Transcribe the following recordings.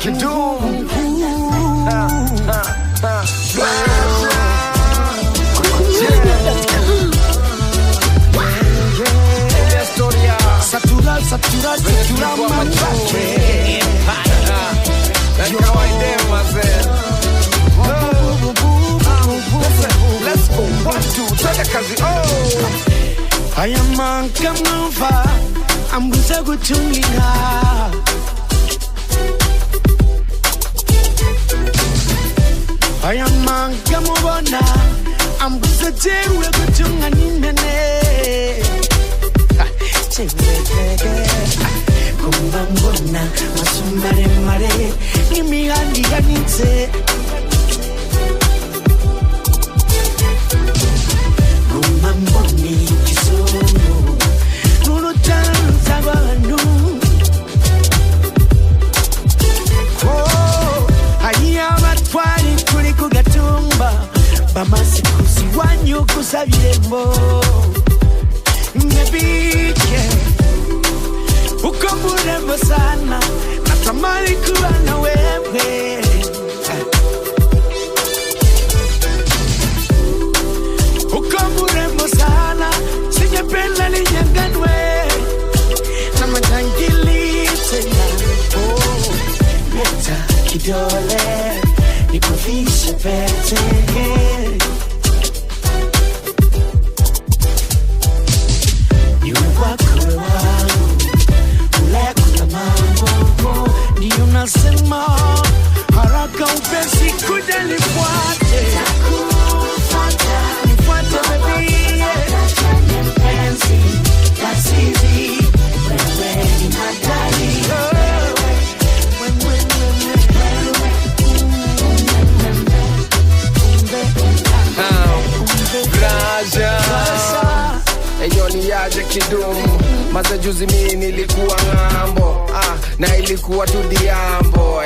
Kidum. Satural let's go, 1, 2, twende kazi. I am man come over, I'm gonna go to Nina. I am man come over now, I'm gonna tell you go to Nina. Kumbambona masumare mare nimihandi ganitse kumbamboni kisono nulutanza bantu ayiabatwali tuli kugatumba bamasikuzi wanyu kusabirembo nebike uko murembo sana natamani kuwa na wewe uko murembo sana singependa ninyanganwe na matangili tena nyota kidole nikufishe pete Nasema haraka upesi kuja nifuate nifuate baby penzi kasizi wewe ni madali Eyo ni yaje Kidumu. Maze juzi mimi nilikuwa ngambo na ilikuwa tu diambo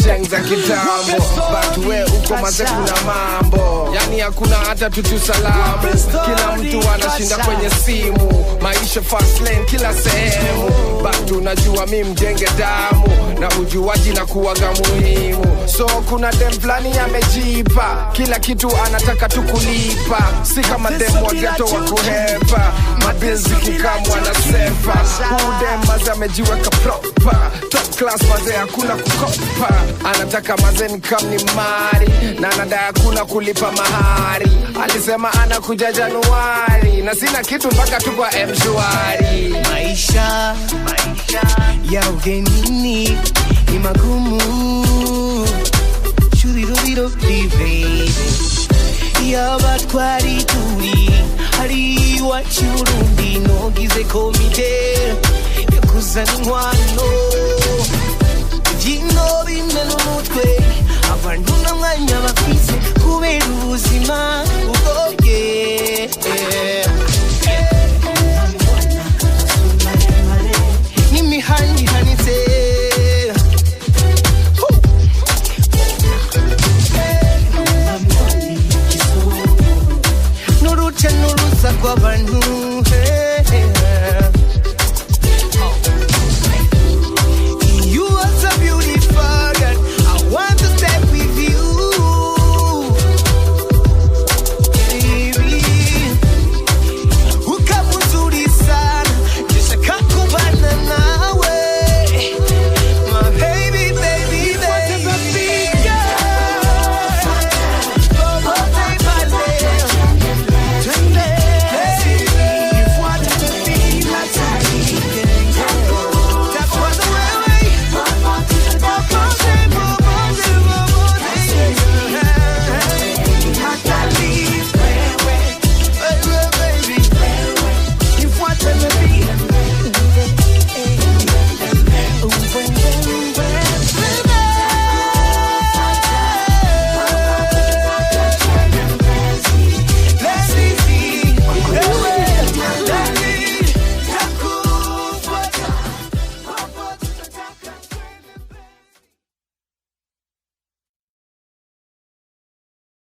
sheng za kitambo but we uko maze kuna mambo yani hakuna hata tutu salamu kila mtu anashinda kwenye simu maisha fast lane kila sehemu but unajua mimi mjenge damu na ujuaji na kuwaga muhimu so kuna dem flani amejipa kila kitu anataka tukulipa si kama dem wa ghetto wa kuhepa mapenzi kikamu anasefa dem maze amejiweka proper top class maze hakuna kukopa anataka maze ni kam ni mari na anadai hakuna kulipa mahari alisema anakuja Januari na sina kitu mpaka tu kwa mshwari maisha ya ugenini ni magumu shudiro baby ya batwari turi hari wachurundi nogize komite yakuzana inkwano jino bimwe n'umutwe abantu n'umwanya bafise kubera ubuzima